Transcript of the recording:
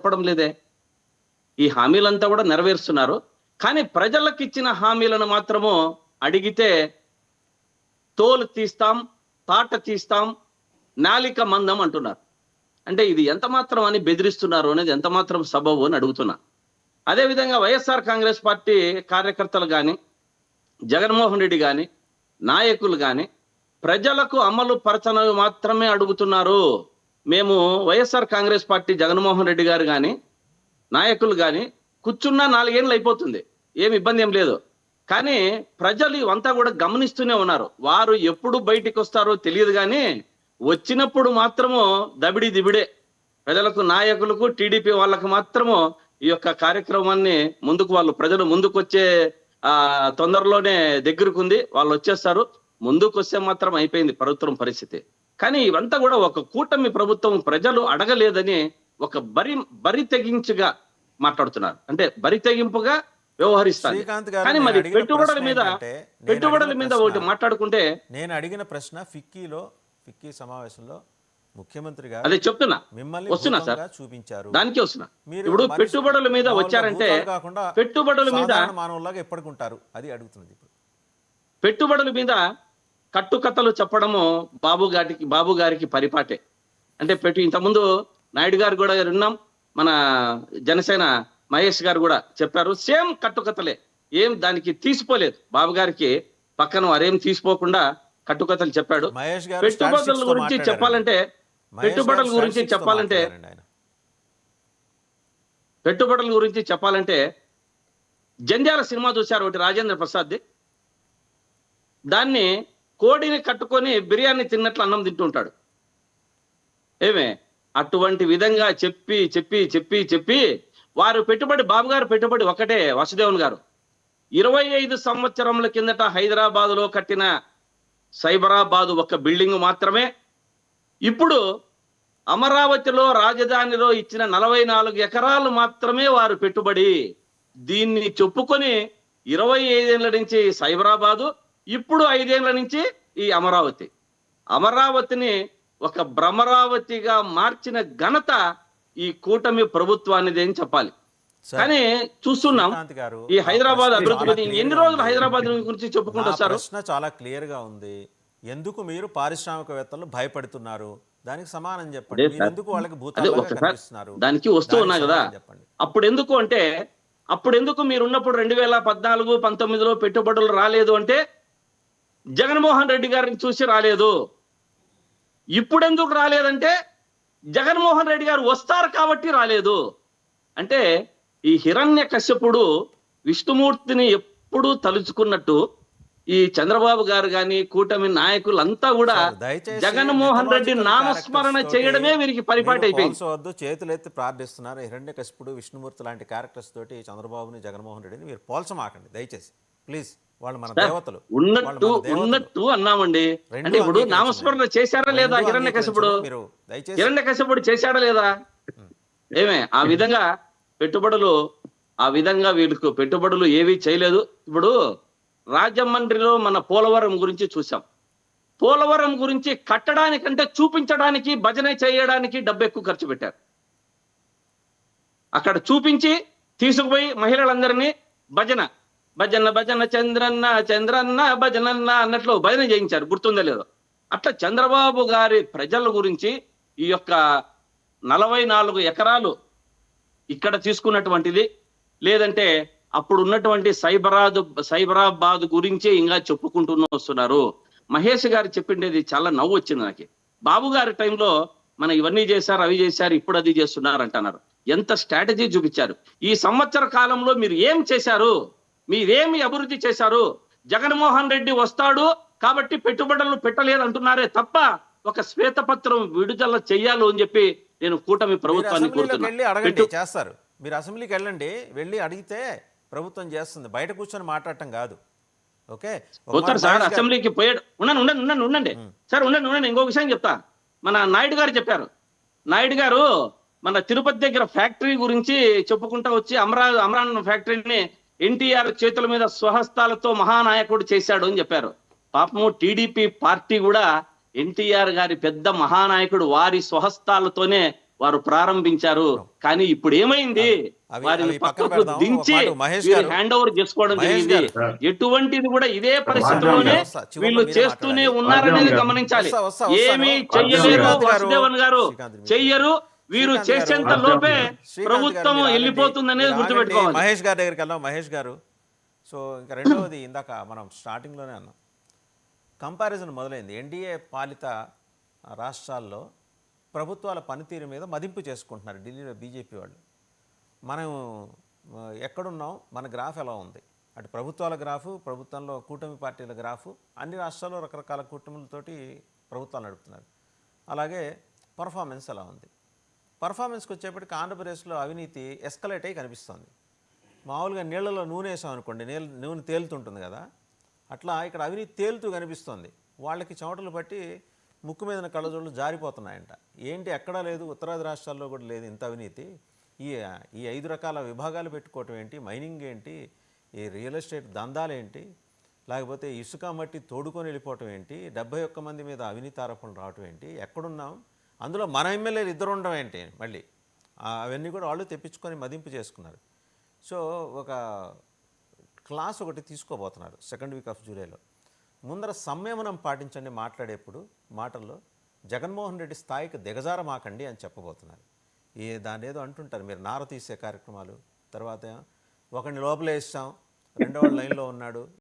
చెప్పడం లేదే. ఈ హామీలంతా కూడా నెరవేరుస్తున్నారు. కానీ ప్రజలకు ఇచ్చిన హామీలను మాత్రము అడిగితే తోలు తీస్తాం, తాట తీస్తాం, నాలిక మందం అంటున్నారు. అంటే ఇది ఎంత మాత్రం అని బెదిరిస్తున్నారు అనేది ఎంత మాత్రం సబబు అని అడుగుతున్నా. అదేవిధంగా వైఎస్ఆర్ కాంగ్రెస్ పార్టీ కార్యకర్తలు కానీ, జగన్మోహన్ రెడ్డి కానీ, నాయకులు కానీ ప్రజలకు అమలు పరచనవి మాత్రమే అడుగుతున్నారు. మేము వైఎస్ఆర్ కాంగ్రెస్ పార్టీ జగన్మోహన్ రెడ్డి గారు కానీ, నాయకులు కానీ కూర్చున్నా 4 ఏళ్ళు అయిపోతుంది, ఏమి ఇబ్బంది ఏం లేదు. కానీ ప్రజలు ఇవంతా కూడా గమనిస్తూనే ఉన్నారు. వారు ఎప్పుడు బయటికి వస్తారో తెలియదు, కానీ వచ్చినప్పుడు మాత్రము దబిడి దిబిడే. ప్రజలకు, నాయకులకు, టీడీపీ వాళ్ళకు మాత్రము ఈ యొక్క కార్యక్రమాన్ని ప్రజలు ముందుకు వచ్చే తొందరలోనే దగ్గరకుంది. వాళ్ళు వచ్చేస్తారు. ముందుకు వస్తే మాత్రం అయిపోయింది ప్రభుత్వం పరిస్థితి. కానీ ఇవంతా కూడా ఒక కూటమి ప్రభుత్వం ప్రజలు అడగలేదని ఒక బరి తెగించుగా మాట్లాడుతున్నారు. అంటే బరి తెగింపుగా వ్యవహరిస్తారు. కానీ మరి పెట్టుబడుల మీద ఒకటి మాట్లాడుకుంటే, నేను అడిగిన ప్రశ్న ఫిక్కీ సమావేశంలో ముఖ్యమంత్రి గారు అదే చెప్తున్నా, వస్తున్నా సార్, చూపించారు. దానికి వస్తున్నా. ఇప్పుడు పెట్టుబడుల మీద వచ్చారంటే పెట్టుబడుల మీద మానవులాగా ఎప్పటికుంటారు అది అడుగుతున్నది. ఇప్పుడు పెట్టుబడుల మీద కట్టుకథలు చెప్పడము బాబు గారికి పరిపాటే. అంటే ఇంతకుముందు నాయుడు గారు కూడా విన్నాం, మన జనసేన మహేష్ గారు కూడా చెప్పారు, సేమ్ కట్టుకథలే, ఏం దానికి తీసిపోలేదు. బాబు గారికి పక్కన వారేం తీసిపోకుండా కట్టుకథలు చెప్పాడు. పెట్టుబడుల గురించి చెప్పాలంటే జంధ్యాల సినిమా చూశారు ఒకటి, రాజేంద్ర ప్రసాద్ది. దాన్ని కోడిని కట్టుకొని బిర్యానీ తిన్నట్లు అన్నం తింటుంటాడు. అటువంటి విధంగా చెప్పి చెప్పి చెప్పి చెప్పి వారు బాబు గారు పెట్టుబడి ఒకటే, వాసుదేవన్ గారు 25 సంవత్సరముల కిందట హైదరాబాద్ లో కట్టిన సైబరాబాద్ ఒక బిల్డింగ్ మాత్రమే. ఇప్పుడు అమరావతిలో రాజధానిలో ఇచ్చిన 44 ఎకరాలు మాత్రమే వారు పెట్టుబడి. దీన్ని చెప్పుకొని 25 ఏళ్ల నుంచి సైబరాబాదు, ఇప్పుడు 5 ఏళ్ల నుంచి ఈ అమరావతిని ఒక భ్రమరావతిగా మార్చిన ఘనత ఈ కూటమి ప్రభుత్వానిది అని చెప్పాలి. కానీ చూస్తున్నాం ఈ హైదరాబాద్ అభివృద్ధి ఎన్ని రోజులు హైదరాబాద్ గురించి చెప్పుకుంటూ వస్తారు. ప్రశ్న చాలా క్లియర్ గా ఉంది. ఎందుకు మీరు పారిశ్రామికవేత్తలు భయపడుతున్నారు? దానికి సమానం చెప్పండి. ఎందుకు వాళ్ళకి దానికి వస్తూ ఉన్నా కదా. అప్పుడు ఎందుకు మీరున్నప్పుడు 2014, 19లో పెట్టుబడులు రాలేదు అంటే జగన్మోహన్ రెడ్డి గారిని చూసి రాలేదు. ఇప్పుడు ఎందుకు రాలేదంటే జగన్మోహన్ రెడ్డి గారు వస్తారు కాబట్టి రాలేదు. అంటే ఈ హిరణ్యకశ్యపుడు విష్ణుమూర్తిని ఎప్పుడూ తలుచుకున్నట్టు ఈ చంద్రబాబు గారు గాని, కూటమి నాయకులంతా కూడా జగన్మోహన్ రెడ్డి నామస్మరణ చేయడమే వీరికి పరిపాటి అయిపోయింది. చేతులెత్తి ప్రార్థిస్తున్నారు. హిరణ్యకశ్యపుడు, విష్ణుమూర్తి లాంటి క్యారెక్టర్స్ తోటి చంద్రబాబుని, జగన్మోహన్ రెడ్డిని మీరు పోల్చమాకండి దయచేసి, ప్లీజ్. వాళ్ళు మన దేవతలు ఉన్నట్టు అన్నామండి. అంటే ఇప్పుడు నామస్మరణ చేశారా లేదా హిరణ్యకశ్యపుడు చేశాడా లేదా? ఆ విధంగా వీళ్ళకు పెట్టుబడులు ఏవి చేయలేదు. ఇప్పుడు రాజమండ్రిలో మన పోలవరం గురించి చూసాం. పోలవరం గురించి కట్టడానికంటే చూపించడానికి, భజన చేయడానికి డబ్బు ఎక్కువ ఖర్చు పెట్టారు. అక్కడ చూపించి తీసుకుపోయి మహిళలందరినీ భజన భజన భజన చంద్రన్న చంద్రన్న భజనన్న అన్నట్లు భజన చేయించారు. గుర్తుందో లేదో. అట్లా చంద్రబాబు గారి ప్రజల గురించి ఈ యొక్క 44 ఎకరాలు ఇక్కడ తీసుకున్నటువంటిది, లేదంటే అప్పుడు ఉన్నటువంటి సైబరాబాద్ గురించి ఇంకా చెప్పుకుంటూ వస్తున్నారు. మహేష్ గారు చెప్పిండేది చాలా నవ్వు వచ్చింది నాకు. బాబు గారి టైంలో మనం ఇవన్నీ చేశారు, అవి చేశారు, ఇప్పుడు అది చేస్తున్నారు అంటున్నారు. ఎంత స్ట్రాటజీ చూపించారు. ఈ సంవత్సర కాలంలో మీరు ఏం చేశారు? మీరేమి అభివృద్ధి చేశారు? జగన్మోహన్ రెడ్డి వస్తాడు కాబట్టి పెట్టుబడులు పెట్టలేదు అంటున్నారే తప్ప ఒక శ్వేతపత్రం విడుదల చెయ్యాలి అని చెప్పి నేను కూటమి ప్రభుత్వాన్ని కోరుతున్నాను. చేస్తారు. మీరు అసెంబ్లీకి వెళ్ళి అడిగితే ప్రభుత్వం చేస్తుంది. బయట కూర్చొని మాట్లాడటం కాదు. ఓకే సార్, అసెంబ్లీకి పోయాడు. ఉండండి సార్, ఉండండి. ఇంకో విషయం చెప్తా. మన నాయుడు గారు చెప్పారు. నాయుడు గారు మన తిరుపతి దగ్గర ఫ్యాక్టరీ గురించి చెప్పుకుంటా వచ్చి అమరాన్ ఫ్యాక్టరీని ఎన్టీఆర్ చేతుల మీద స్వహస్తాలతో మహానాయకుడు చేశాడు అని చెప్పారు. పాపము టీడీపీ పార్టీ కూడా ఎన్టీఆర్ గారి పెద్ద మహానాయకుడు వారి స్వహస్తాలతోనే వారు ప్రారంభించారు. కానీ ఇప్పుడు ఏమైంది? అవి వారిని అవి పక్కన పక్కకు పెడదాం. ఒక దించి మాట మహేష్ వీరు గారు, హ్యాండ్ ఓవర్ చేసుకోవడం మహేష్ జరిగింది. గారు. ఎటువంటిది కూడా ఇదే పరిస్థితిలోనే చివరిలో వీళ్ళు మీరే చేస్తూనే మాట్లాడాలి. ఉన్నారనేది గమనించాలి. వస్తాను. ఏమీ చెయ్యలేరు శ్రీకాంత్ గారు, వాసుదేవన్ గారు, శ్రీకాంత్ మీరు చెయ్యరు. వీరు శ్రీకాంత్ గారు, చేసేంత లోపే శ్రీకాంత్ గారు ప్రభుత్వం మీరు ఆగండి. వెళ్ళిపోతుందనేది మీరు ఆగండి. గుర్తుపెట్టుకోవాలి. మహేష్ గారి దగ్గరికి వెళ్దాం. మహేష్ గారు, సో ఇంకా రెండవది ఇందాక మనం స్టార్టింగ్లోనే అన్నాం, కంపారిజన్ మొదలైంది. ఎన్డీఏ పాలిత రాష్ట్రాల్లో ప్రభుత్వాల పనితీరు మీద మదింపు చేసుకుంటున్నారు ఢిల్లీలో బీజేపీ వాళ్ళు. మనం ఎక్కడున్నాం, మన గ్రాఫ్ ఎలా ఉంది, అటు ప్రభుత్వాల గ్రాఫు, ప్రభుత్వంలో కూటమి పార్టీల గ్రాఫు, అన్ని రాష్ట్రాల్లో రకరకాల కూటములతోటి ప్రభుత్వాలు నడుపుతున్నారు. అలాగే పర్ఫార్మెన్స్ ఎలా ఉంది. పర్ఫార్మెన్స్కి వచ్చేప్పటికి ఆంధ్రప్రదేశ్లో అవినీతి ఎస్కలేట్ అయ్యి కనిపిస్తుంది. మామూలుగా నీళ్ళలో నూనె వేసాం అనుకోండి, నూనె తేలుతుంటుంది కదా, అట్లా ఇక్కడ అవినీతి తేలుతూ కనిపిస్తుంది. వాళ్ళకి చెమటలు పట్టి ముక్కు మీద కళ్ళజోళ్ళు జారిపోతున్నాయంట. ఏంటి ఎక్కడా లేదు, ఉత్తరాది రాష్ట్రాల్లో కూడా లేదు ఇంత అవినీతి. ఈ 5 రకాల విభాగాలు పెట్టుకోవటం ఏంటి, మైనింగ్ ఏంటి, ఈ రియల్ ఎస్టేట్ దందాలేంటి, లేకపోతే ఇసుక మట్టి తోడుకొని వెళ్ళిపోవటం ఏంటి, 71 మంది మీద అవినీతి ఆరోపణలు రావటం ఏంటి, ఎక్కడున్నాం, అందులో మన ఎమ్మెల్యేలు 2 ఉండడం ఏంటి, మళ్ళీ అవన్నీ కూడా వాళ్ళు తెప్పించుకొని మదింపు చేసుకున్నారు. సో ఒక క్లాస్ ఒకటి తీసుకోబోతున్నారు సెకండ్ వీక్ ఆఫ్ జూలైలో. ముందర సంయమనం పాటించండి మాట్లాడేప్పుడు మాటల్లో, జగన్మోహన్ రెడ్డి స్థాయికి దిగజారమాకండి అని చెప్పబోతున్నారు. దాన్ని ఏదో అంటుంటారు మీరు, నార తీసే కార్యక్రమాలు, తర్వాత ఒకరిని లోపలేసాం, రెండో లైన్లో ఉన్నాడు,